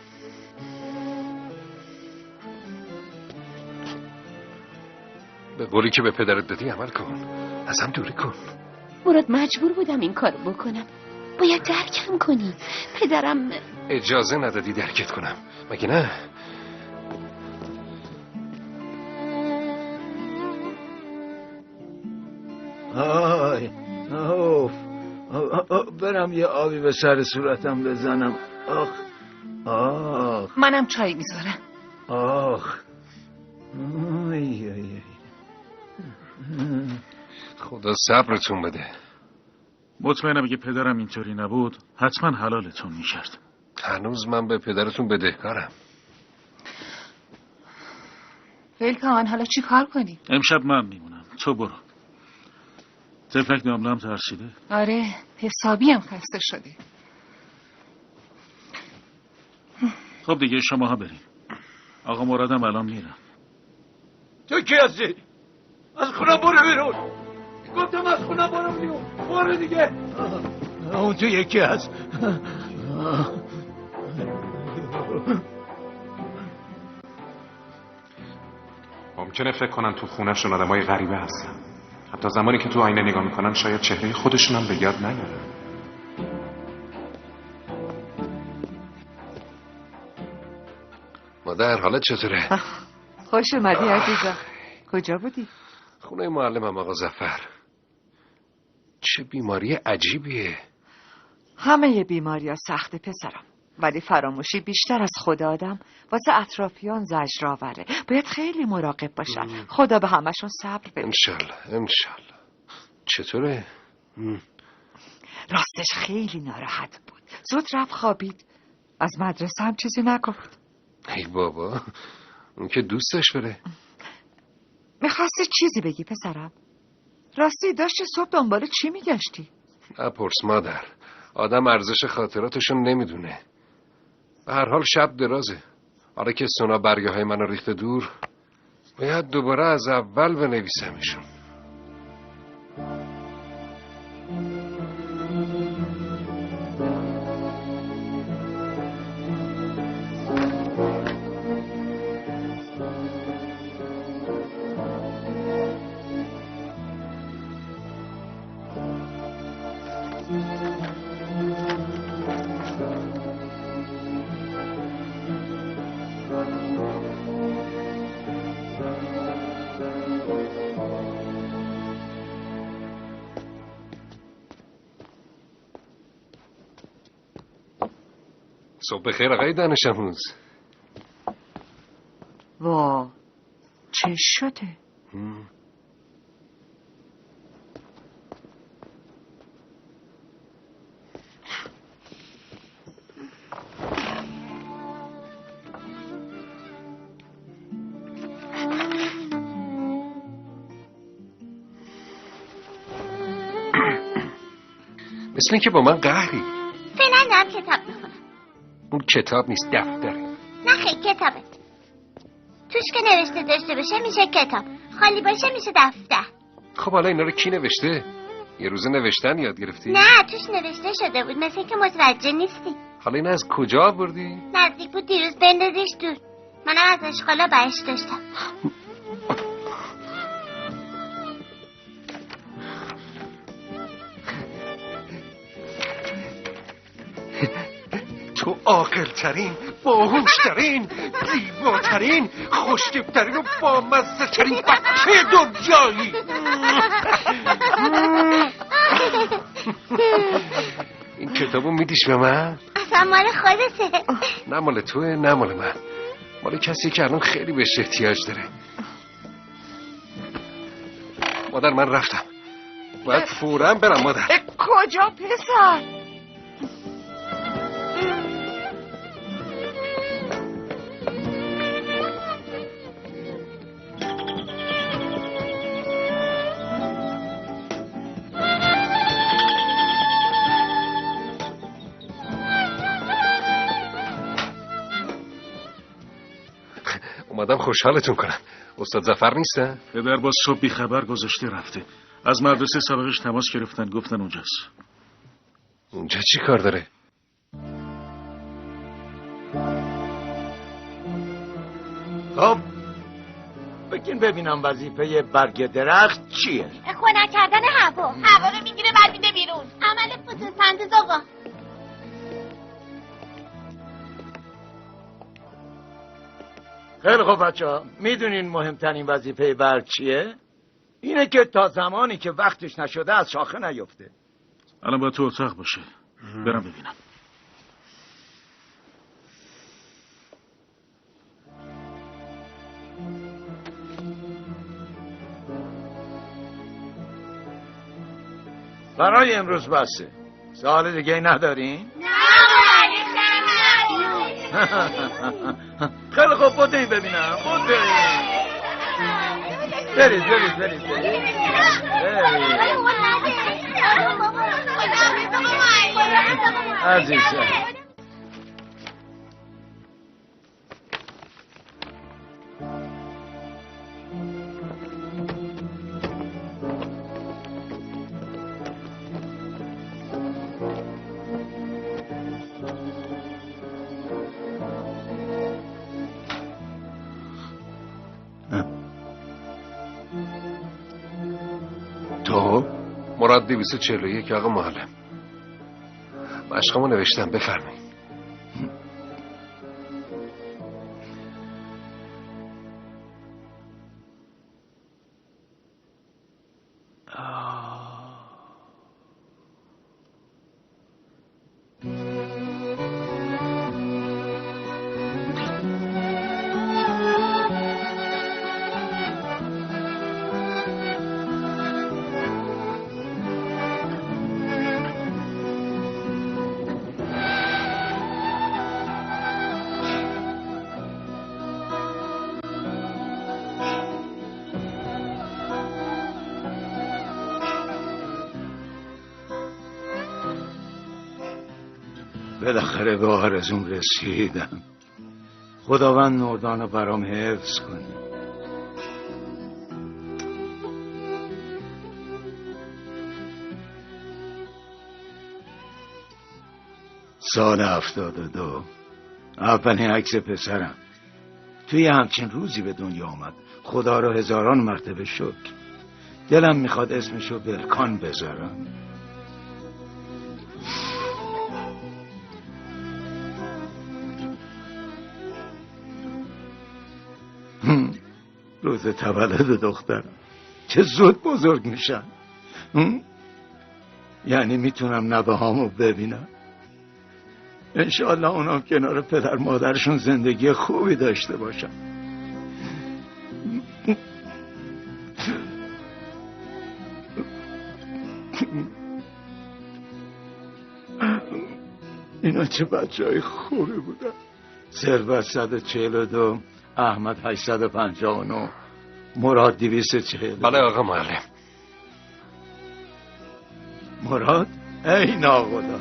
به قولی که به پدرت دادی عمل کن. ازم دوری کن. مراد مجبور بودم این کارو بکنم. باید درکم کنی. پدرم اجازه ندادی درکت کنم مگه نه؟ برم یه آبی به سر صورتم بزنم. آخ منم چای میذارم. آخ خدا صبرتون بده. مطمئنم اگه پدرم اینطوری نبود حتما حلالتون میکرد. هنوز من به پدرتون بدهکارم. ولکان حالا چی کار کنیم؟ امشب من میمونم، تو برو. تفلک داملم ترسیده. آره حسابی هم خسته شدی. خب دیگه شماها بریم. آقا مرادم الان میرم. تو کی هستی؟ از خونه برو بیرون. گفتم از خونه برو بیرون. برو دیگه. اون تو یکی هست. ممکنه فکر کنن تو خونه‌شون آدمای غریبه هستن. حتی زمانی که تو آینه نگاه میکنن شاید چهره خودشون هم به یاد نیارن. مادر حالت چطوره؟ خوش اومدی عزیزم. کجا بودی؟ خونه معلمم آقا ظفر. چه بیماری عجیبیه. همه بیماری ها سخته پسرم، ولی فراموشی بیشتر از خود آدم واسه اطرافیان زجر آوره. باید خیلی مراقب باشن. خدا به همشون صبر بده. انشالله. چطوره؟ راستش خیلی ناراحت بود. زود رفت خوابید. از مدرسه هم چیزی نگفت. ای بابا، اون که دوستش بره. میخواستی چیزی بگی پسرم؟ راستی داشتی صبح دنبال چی میگشتی؟ نپرس مادر، آدم ارزش خاطراتشون نمیدونه. به هر حال شب درازه. حالا که سونا برگه های منو ریخته دور، باید دوباره از اول بنویسمشون. صبح بخیر آقای دانش آموز. وا، چه شده؟ مثل این که با من قهری. فعلا دارم کتاب میخونم. اون کتاب نیست، دفتره. نه خیلی کتابه. توش که نوشته داشته باشه میشه کتاب، خالی باشه میشه دفتر. خب حالا اینا رو کی نوشته؟ یه روزه نوشتن یاد گرفتی؟ نه توش نوشته شده بود، مثل که متوجه نیستی. حالا این از کجا آوردی؟ نزدیک بود دیروز بندازیش دور. منم از اشغالا برش داشتم. تو عاقل‌ترین، باهوش‌ترین، زیباترین، خوش‌تیپ‌ترین و بامزه‌ترین بچه دنیایی. این کتابو میدیش به من؟ اصلا مال خودته. نه مال توه نه مال من، مال کسی که الان خیلی بهش احتیاج داره. مادر من رفتم، باید فوراً برم مادر. کجا پسر؟ اومدم خوشحالتون کنم. استاد ظفر نیستن؟ پدر با صبح بی خبر گذاشته رفته. از مدرسه سابقش تماس گرفتن، گفتن اونجاست. اونجا چی کار داره؟ خب بگین ببینم وظیفه برگ درخت چیه؟ خنک کردن هوا رو میگیره بعد میده بیرون. عمل فتوسنتز آقا. خیلی خوب بچه‌ها، میدونین مهمترین وظیفه برگ چیه؟ اینه که تا زمانی که وقتش نشده از شاخه نیفته. الان باید تو اتاق باشه. برم ببینم. برای امروز بسه. سوال دیگه ندارین؟ خیلی خوب بودین ببینم. برید. عزیزم تو مراد 241 آقا معلم. مشقمو نوشتم، بفرمایید. بالاخره به آرزوم رسیدم. خداوند نوردانو برام حفظ کنه. سال 72 اولین عکس پسرم توی همچین روزی به دنیا آمد. خدا رو هزاران مرتبه شکر. دلم میخواد اسمشو برکان بذارم. روز تولد دخترم چه زود بزرگ میشن. یعنی میتونم نوه هامو ببینم. انشالله اونام کنار پدر مادرشون زندگی خوبی داشته باشن. اینا چه بچه های خوبی بودن. ثروت 142، احمد 859، مراد 240. بله آقا معلم. مراد؟ ای ناخدا.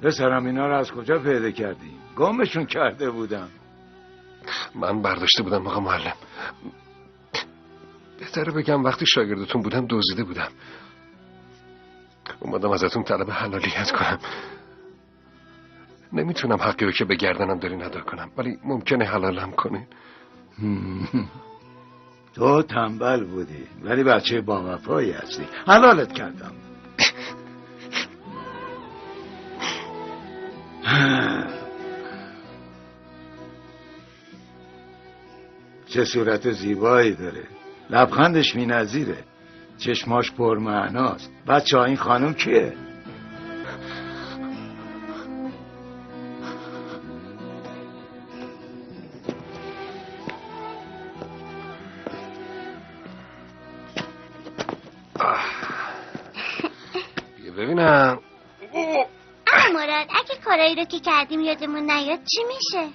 پسرم اینا رو از کجا پیدا کردی؟ گمشون کرده بودم. من برداشته بودم آقا معلم. بهتره بگم وقتی شاگردتون بودم دزدیده بودم. اومدم ازتون طلب حلالیت کنم. نمیتونم حقی رو که به گردنم دارین ادا کنم، ولی ممکنه حلالم کنین. تو تنبل بودی ولی بچه با وفایی هستی. حلالت کردم. چه صورت زیبایی داره. لبخندش بی‌نظیره. چشماش پرمعناست. بچه ها این خانم کیه؟ ببینم. مراد اگه کارایی رو که کردیم یادمون نیاد چی میشه؟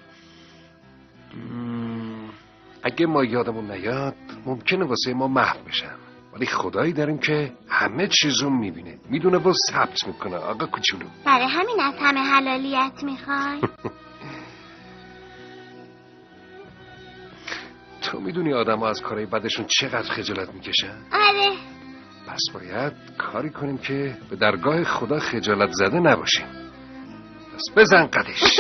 اگه ما یادمون نیاد ممکنه واسه ما محو بشن، ولی خدایی داریم که همه چیزو میبینه، میدونه و ثبت میکنه. آقا کوچولو برای همین از همه حلالیت میخوای؟ تو میدونی آدم ها از کارهای بدشون چقدر خجالت میکشن؟ آره. پس باید کاری کنیم که به درگاه خدا خجالت زده نباشیم. پس بزن قدش.